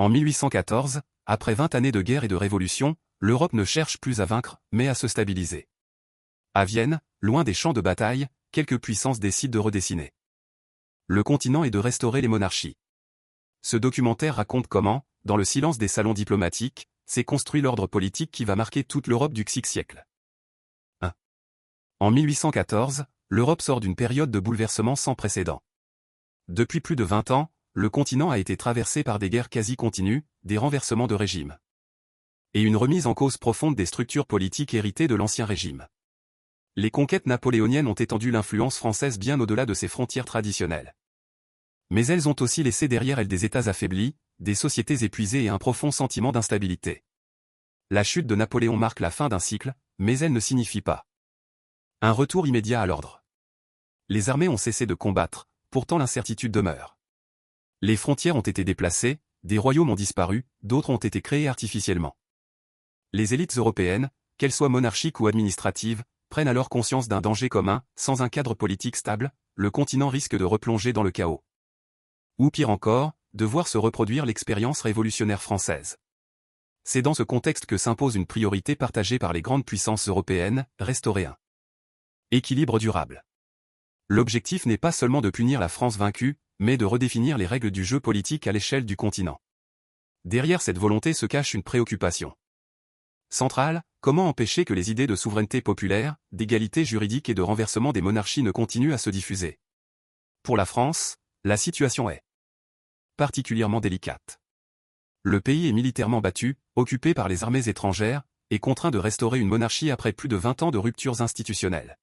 En 1814, après 20 années de guerre et de révolution, l'Europe ne cherche plus à vaincre, mais à se stabiliser. À Vienne, loin des champs de bataille, quelques puissances décident de redessiner le continent et de restaurer les monarchies. Ce documentaire raconte comment, dans le silence des salons diplomatiques, s'est construit l'ordre politique qui va marquer toute l'Europe du XIe siècle. 1. En 1814, l'Europe sort d'une période de bouleversement sans précédent. Depuis plus de 20 ans, le continent a été traversé par des guerres quasi continues, des renversements de régime et une remise en cause profonde des structures politiques héritées de l'Ancien Régime. Les conquêtes napoléoniennes ont étendu l'influence française bien au-delà de ses frontières traditionnelles. Mais elles ont aussi laissé derrière elles des États affaiblis, des sociétés épuisées et un profond sentiment d'instabilité. La chute de Napoléon marque la fin d'un cycle, mais elle ne signifie pas un retour immédiat à l'ordre. Les armées ont cessé de combattre, pourtant l'incertitude demeure. Les frontières ont été déplacées, des royaumes ont disparu, d'autres ont été créés artificiellement. Les élites européennes, qu'elles soient monarchiques ou administratives, prennent alors conscience d'un danger commun. Sans un cadre politique stable, le continent risque de replonger dans le chaos. Ou pire encore, de voir se reproduire l'expérience révolutionnaire française. C'est dans ce contexte que s'impose une priorité partagée par les grandes puissances européennes, restaurer un équilibre durable. L'objectif n'est pas seulement de punir la France vaincue, mais de redéfinir les règles du jeu politique à l'échelle du continent. Derrière cette volonté se cache une préoccupation centrale: comment empêcher que les idées de souveraineté populaire, d'égalité juridique et de renversement des monarchies ne continuent à se diffuser. Pour la France, la situation est particulièrement délicate. Le pays est militairement battu, occupé par les armées étrangères, et contraint de restaurer une monarchie après plus de 20 ans de ruptures institutionnelles.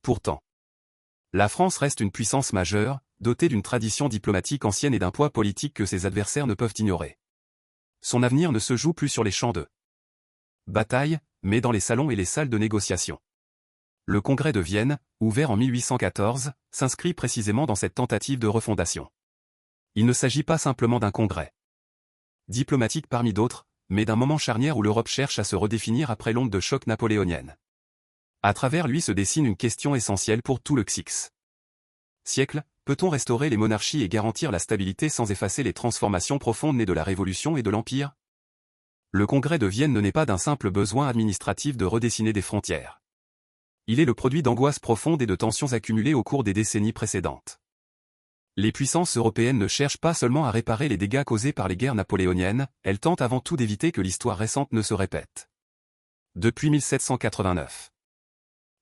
Pourtant, la France reste une puissance majeure, dotée d'une tradition diplomatique ancienne et d'un poids politique que ses adversaires ne peuvent ignorer. Son avenir ne se joue plus sur les champs de bataille, mais dans les salons et les salles de négociation. Le Congrès de Vienne, ouvert en 1814, s'inscrit précisément dans cette tentative de refondation. Il ne s'agit pas simplement d'un congrès diplomatique parmi d'autres, mais d'un moment charnière où l'Europe cherche à se redéfinir après l'onde de choc napoléonienne. À travers lui se dessine une question essentielle pour tout le XIe siècle: peut-on restaurer les monarchies et garantir la stabilité sans effacer les transformations profondes nées de la Révolution et de l'Empire? Le Congrès de Vienne ne naît pas d'un simple besoin administratif de redessiner des frontières. Il est le produit d'angoisses profondes et de tensions accumulées au cours des décennies précédentes. Les puissances européennes ne cherchent pas seulement à réparer les dégâts causés par les guerres napoléoniennes, elles tentent avant tout d'éviter que l'histoire récente ne se répète. Depuis 1789,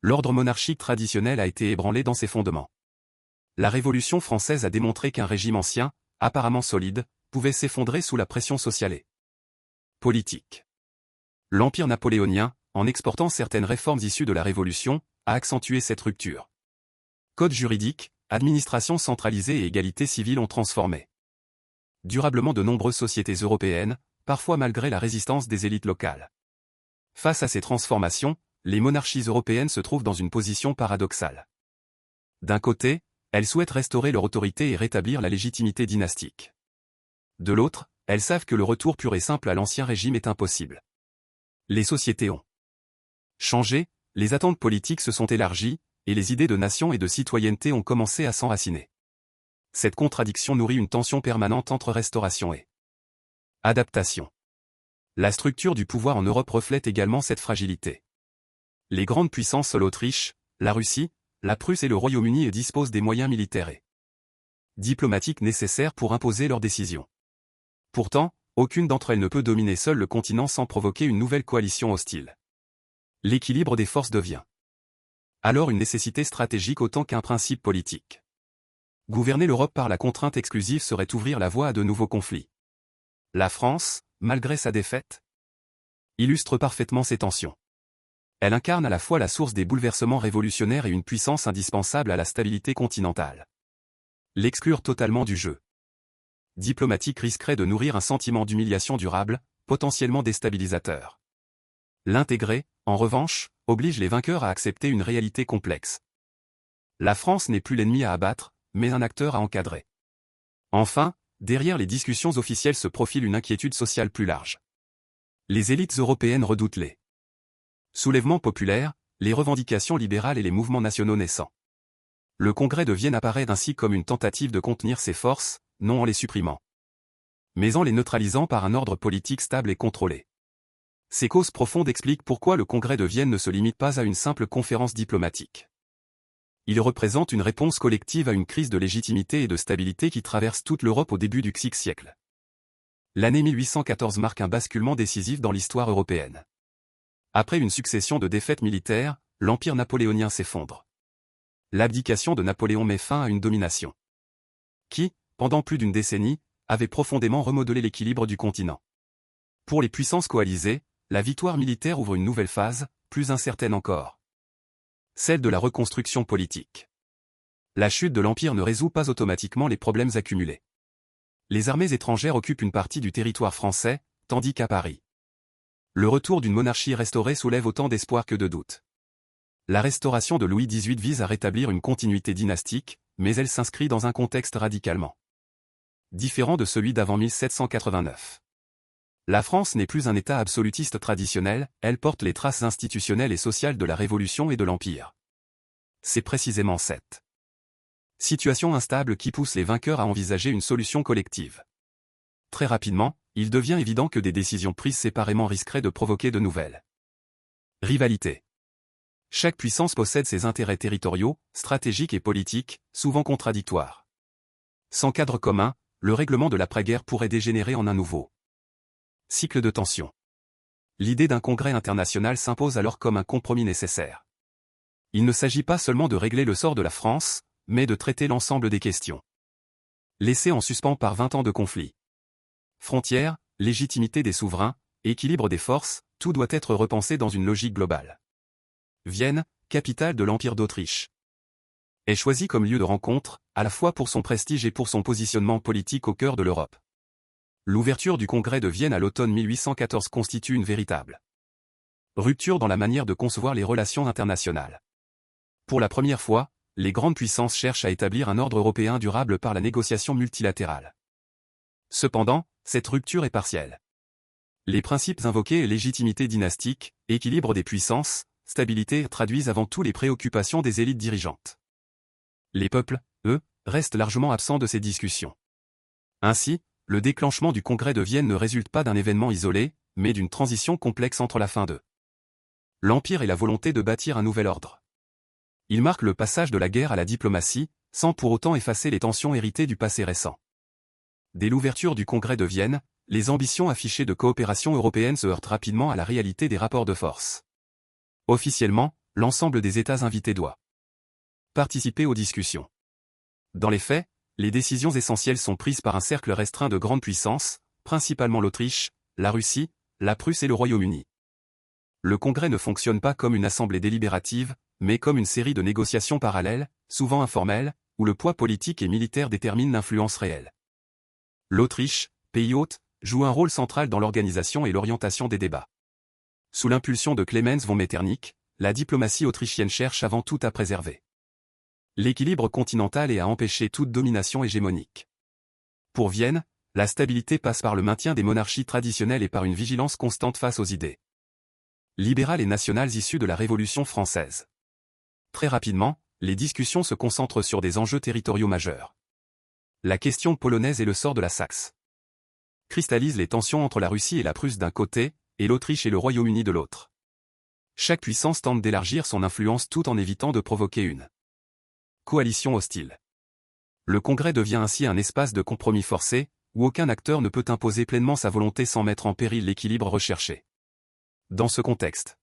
l'ordre monarchique traditionnel a été ébranlé dans ses fondements. La Révolution française a démontré qu'un régime ancien, apparemment solide, pouvait s'effondrer sous la pression sociale et politique. L'Empire napoléonien, en exportant certaines réformes issues de la Révolution, a accentué cette rupture. Code juridique, administration centralisée et égalité civile ont transformé durablement de nombreuses sociétés européennes, parfois malgré la résistance des élites locales. Face à ces transformations, les monarchies européennes se trouvent dans une position paradoxale. D'un côté, elles souhaitent restaurer leur autorité et rétablir la légitimité dynastique. De l'autre, elles savent que le retour pur et simple à l'ancien régime est impossible. Les sociétés ont changé, les attentes politiques se sont élargies, et les idées de nation et de citoyenneté ont commencé à s'enraciner. Cette contradiction nourrit une tension permanente entre restauration et adaptation. La structure du pouvoir en Europe reflète également cette fragilité. Les grandes puissances, l'Autriche, la Russie, la Prusse et le Royaume-Uni disposent des moyens militaires et diplomatiques nécessaires pour imposer leurs décisions. Pourtant, aucune d'entre elles ne peut dominer seule le continent sans provoquer une nouvelle coalition hostile. L'équilibre des forces devient alors une nécessité stratégique autant qu'un principe politique. Gouverner l'Europe par la contrainte exclusive serait ouvrir la voie à de nouveaux conflits. La France, malgré sa défaite, illustre parfaitement ces tensions. Elle incarne à la fois la source des bouleversements révolutionnaires et une puissance indispensable à la stabilité continentale. L'exclure totalement du jeu diplomatique risquerait de nourrir un sentiment d'humiliation durable, potentiellement déstabilisateur. L'intégrer, en revanche, oblige les vainqueurs à accepter une réalité complexe. La France n'est plus l'ennemi à abattre, mais un acteur à encadrer. Enfin, derrière les discussions officielles se profile une inquiétude sociale plus large. Les élites européennes redoutent les soulèvements populaires, les revendications libérales et les mouvements nationaux naissants. Le Congrès de Vienne apparaît ainsi comme une tentative de contenir ces forces, non en les supprimant, mais en les neutralisant par un ordre politique stable et contrôlé. Ces causes profondes expliquent pourquoi le Congrès de Vienne ne se limite pas à une simple conférence diplomatique. Il représente une réponse collective à une crise de légitimité et de stabilité qui traverse toute l'Europe au début du XVIe siècle. L'année 1814 marque un basculement décisif dans l'histoire européenne. Après une succession de défaites militaires, l'empire napoléonien s'effondre. L'abdication de Napoléon met fin à une domination qui, pendant plus d'une décennie, avait profondément remodelé l'équilibre du continent. Pour les puissances coalisées, la victoire militaire ouvre une nouvelle phase, plus incertaine encore. Celle de la reconstruction politique. La chute de l'Empire ne résout pas automatiquement les problèmes accumulés. Les armées étrangères occupent une partie du territoire français, tandis qu'à Paris, le retour d'une monarchie restaurée soulève autant d'espoir que de doutes. La restauration de Louis XVIII vise à rétablir une continuité dynastique, mais elle s'inscrit dans un contexte radicalement différent de celui d'avant 1789. La France n'est plus un État absolutiste traditionnel, elle porte les traces institutionnelles et sociales de la Révolution et de l'Empire. C'est précisément cette situation instable qui pousse les vainqueurs à envisager une solution collective. Très rapidement, il devient évident que des décisions prises séparément risqueraient de provoquer de nouvelles rivalités. Chaque puissance possède ses intérêts territoriaux, stratégiques et politiques, souvent contradictoires. Sans cadre commun, le règlement de l'après-guerre pourrait dégénérer en un nouveau cycle de tension. L'idée d'un congrès international s'impose alors comme un compromis nécessaire. Il ne s'agit pas seulement de régler le sort de la France, mais de traiter l'ensemble des questions laissées en suspens par 20 ans de conflit. Frontières, légitimité des souverains, équilibre des forces, tout doit être repensé dans une logique globale. Vienne, capitale de l'Empire d'Autriche, est choisie comme lieu de rencontre, à la fois pour son prestige et pour son positionnement politique au cœur de l'Europe. L'ouverture du Congrès de Vienne à l'automne 1814 constitue une véritable rupture dans la manière de concevoir les relations internationales. Pour la première fois, les grandes puissances cherchent à établir un ordre européen durable par la négociation multilatérale. Cependant, cette rupture est partielle. Les principes invoqués, légitimité dynastique, équilibre des puissances, stabilité traduisent avant tout les préoccupations des élites dirigeantes. Les peuples, eux, restent largement absents de ces discussions. Ainsi, le déclenchement du Congrès de Vienne ne résulte pas d'un événement isolé, mais d'une transition complexe entre la fin de l'Empire et la volonté de bâtir un nouvel ordre. Il marque le passage de la guerre à la diplomatie, sans pour autant effacer les tensions héritées du passé récent. Dès l'ouverture du Congrès de Vienne, les ambitions affichées de coopération européenne se heurtent rapidement à la réalité des rapports de force. Officiellement, l'ensemble des États invités doit participer aux discussions. Dans les faits, les décisions essentielles sont prises par un cercle restreint de grandes puissances, principalement l'Autriche, la Russie, la Prusse et le Royaume-Uni. Le Congrès ne fonctionne pas comme une assemblée délibérative, mais comme une série de négociations parallèles, souvent informelles, où le poids politique et militaire détermine l'influence réelle. L'Autriche, pays hôte, joue un rôle central dans l'organisation et l'orientation des débats. Sous l'impulsion de Clemens von Metternich, la diplomatie autrichienne cherche avant tout à préserver l'équilibre continental et à empêcher toute domination hégémonique. Pour Vienne, la stabilité passe par le maintien des monarchies traditionnelles et par une vigilance constante face aux idées libérales et nationales issues de la Révolution française. Très rapidement, les discussions se concentrent sur des enjeux territoriaux majeurs. La question polonaise et le sort de la Saxe cristallise les tensions entre la Russie et la Prusse d'un côté, et l'Autriche et le Royaume-Uni de l'autre. Chaque puissance tente d'élargir son influence tout en évitant de provoquer une coalition hostile. Le Congrès devient ainsi un espace de compromis forcé, où aucun acteur ne peut imposer pleinement sa volonté sans mettre en péril l'équilibre recherché. Dans ce contexte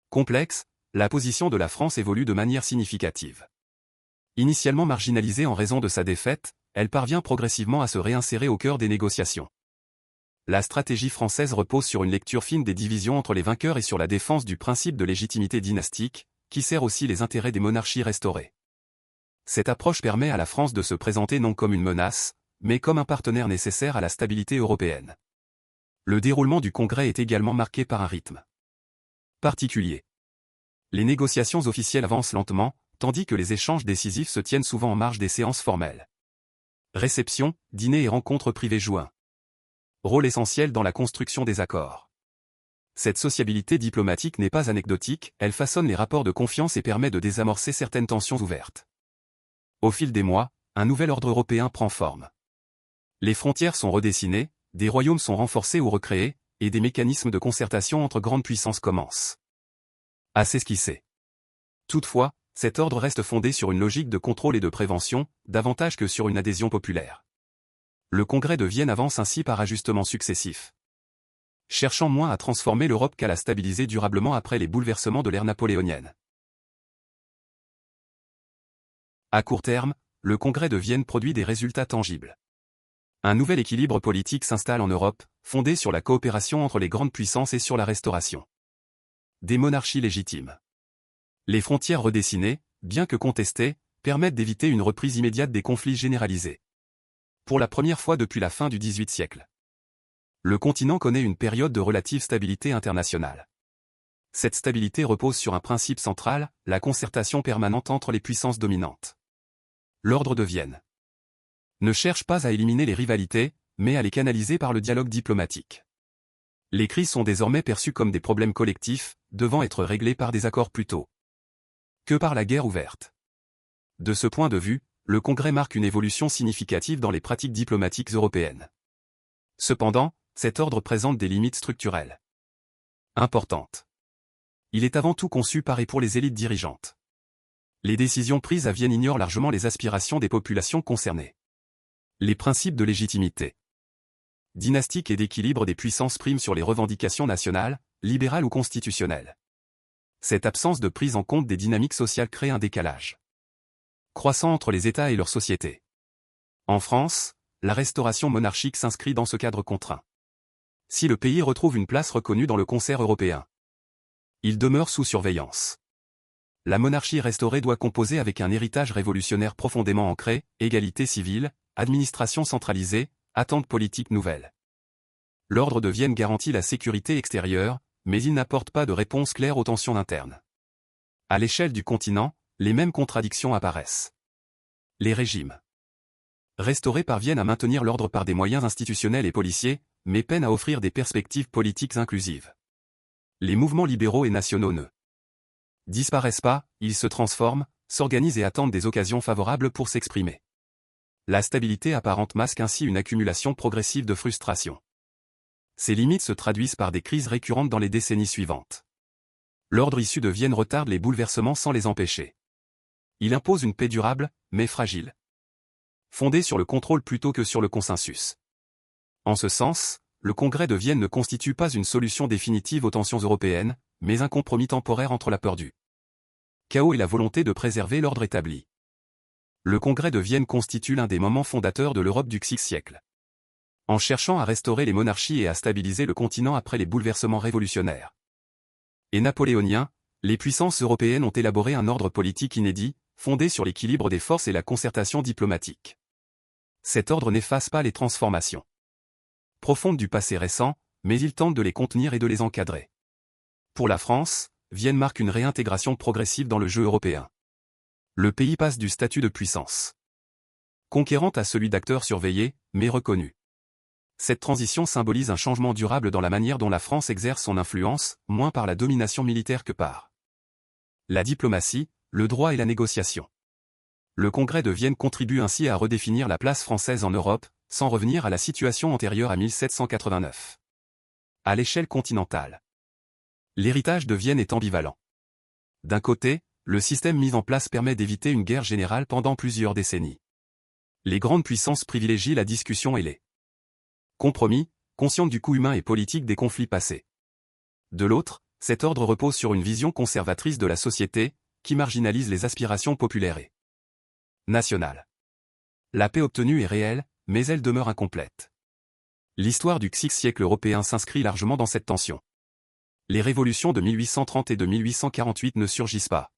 complexe, la position de la France évolue de manière significative. Initialement marginalisée en raison de sa défaite, elle parvient progressivement à se réinsérer au cœur des négociations. La stratégie française repose sur une lecture fine des divisions entre les vainqueurs et sur la défense du principe de légitimité dynastique, qui sert aussi les intérêts des monarchies restaurées. Cette approche permet à la France de se présenter non comme une menace, mais comme un partenaire nécessaire à la stabilité européenne. Le déroulement du Congrès est également marqué par un rythme particulier. Les négociations officielles avancent lentement, tandis que les échanges décisifs se tiennent souvent en marge des séances formelles. Réceptions, dîners et rencontres privées jouent un rôle essentiel dans la construction des accords. Cette sociabilité diplomatique n'est pas anecdotique, elle façonne les rapports de confiance et permet de désamorcer certaines tensions ouvertes. Au fil des mois, un nouvel ordre européen prend forme. Les frontières sont redessinées, des royaumes sont renforcés ou recréés, et des mécanismes de concertation entre grandes puissances commencent à s'esquisser. Toutefois, cet ordre reste fondé sur une logique de contrôle et de prévention, davantage que sur une adhésion populaire. Le Congrès de Vienne avance ainsi par ajustements successifs, cherchant moins à transformer l'Europe qu'à la stabiliser durablement après les bouleversements de l'ère napoléonienne. À court terme, le Congrès de Vienne produit des résultats tangibles. Un nouvel équilibre politique s'installe en Europe, fondé sur la coopération entre les grandes puissances et sur la restauration des monarchies légitimes. Les frontières redessinées, bien que contestées, permettent d'éviter une reprise immédiate des conflits généralisés. Pour la première fois depuis la fin du XVIIIe siècle, le continent connaît une période de relative stabilité internationale. Cette stabilité repose sur un principe central, la concertation permanente entre les puissances dominantes. L'ordre de Vienne ne cherche pas à éliminer les rivalités, mais à les canaliser par le dialogue diplomatique. Les crises sont désormais perçues comme des problèmes collectifs, devant être réglés par des accords plutôt que par la guerre ouverte. De ce point de vue, le Congrès marque une évolution significative dans les pratiques diplomatiques européennes. Cependant, cet ordre présente des limites structurelles importantes. Il est avant tout conçu par et pour les élites dirigeantes. Les décisions prises à Vienne ignorent largement les aspirations des populations concernées. Les principes de légitimité dynastique et d'équilibre des puissances priment sur les revendications nationales, libérales ou constitutionnelles. Cette absence de prise en compte des dynamiques sociales crée un décalage croissant entre les États et leurs sociétés. En France, la restauration monarchique s'inscrit dans ce cadre contraint. Si le pays retrouve une place reconnue dans le concert européen, il demeure sous surveillance. La monarchie restaurée doit composer avec un héritage révolutionnaire profondément ancré, égalité civile, administration centralisée, attentes politiques nouvelles. L'ordre de Vienne garantit la sécurité extérieure, mais il n'apporte pas de réponse claire aux tensions internes. À l'échelle du continent, les mêmes contradictions apparaissent. Les régimes restaurés parviennent à maintenir l'ordre par des moyens institutionnels et policiers, mais peinent à offrir des perspectives politiques inclusives. Les mouvements libéraux et nationaux ne disparaissent pas, ils se transforment, s'organisent et attendent des occasions favorables pour s'exprimer. La stabilité apparente masque ainsi une accumulation progressive de frustration. Ces limites se traduisent par des crises récurrentes dans les décennies suivantes. L'ordre issu de Vienne retarde les bouleversements sans les empêcher. Il impose une paix durable, mais fragile, fondée sur le contrôle plutôt que sur le consensus. En ce sens, le Congrès de Vienne ne constitue pas une solution définitive aux tensions européennes, mais un compromis temporaire entre la peur du chaos et la volonté de préserver l'ordre établi. Le Congrès de Vienne constitue l'un des moments fondateurs de l'Europe du XVIe siècle. En cherchant à restaurer les monarchies et à stabiliser le continent après les bouleversements révolutionnaires et napoléoniens, les puissances européennes ont élaboré un ordre politique inédit, fondé sur l'équilibre des forces et la concertation diplomatique. Cet ordre n'efface pas les transformations profondes du passé récent, mais il tente de les contenir et de les encadrer. Pour la France, Vienne marque une réintégration progressive dans le jeu européen. Le pays passe du statut de puissance conquérante à celui d'acteur surveillé, mais reconnu. Cette transition symbolise un changement durable dans la manière dont la France exerce son influence, moins par la domination militaire que par la diplomatie, le droit et la négociation. Le Congrès de Vienne contribue ainsi à redéfinir la place française en Europe, sans revenir à la situation antérieure à 1789. À l'échelle continentale, l'héritage de Vienne est ambivalent. D'un côté, le système mis en place permet d'éviter une guerre générale pendant plusieurs décennies. Les grandes puissances privilégient la discussion et les compromis, conscientes du coût humain et politique des conflits passés. De l'autre, cet ordre repose sur une vision conservatrice de la société, qui marginalise les aspirations populaires et nationales. La paix obtenue est réelle, mais elle demeure incomplète. L'histoire du XVIe siècle européen s'inscrit largement dans cette tension. Les révolutions de 1830 et de 1848 ne surgissent pas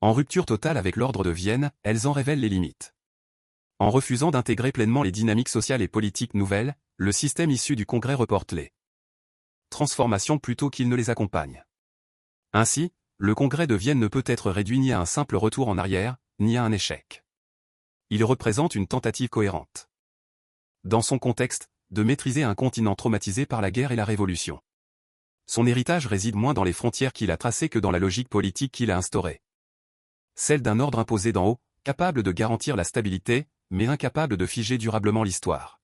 en rupture totale avec l'ordre de Vienne, elles en révèlent les limites. En refusant d'intégrer pleinement les dynamiques sociales et politiques nouvelles, le système issu du Congrès reporte les transformations plutôt qu'il ne les accompagne. Ainsi, le Congrès de Vienne ne peut être réduit ni à un simple retour en arrière, ni à un échec. Il représente une tentative cohérente, dans son contexte, de maîtriser un continent traumatisé par la guerre et la révolution. Son héritage réside moins dans les frontières qu'il a tracées que dans la logique politique qu'il a instaurée. Celle d'un ordre imposé d'en haut, capable de garantir la stabilité, mais incapable de figer durablement l'histoire.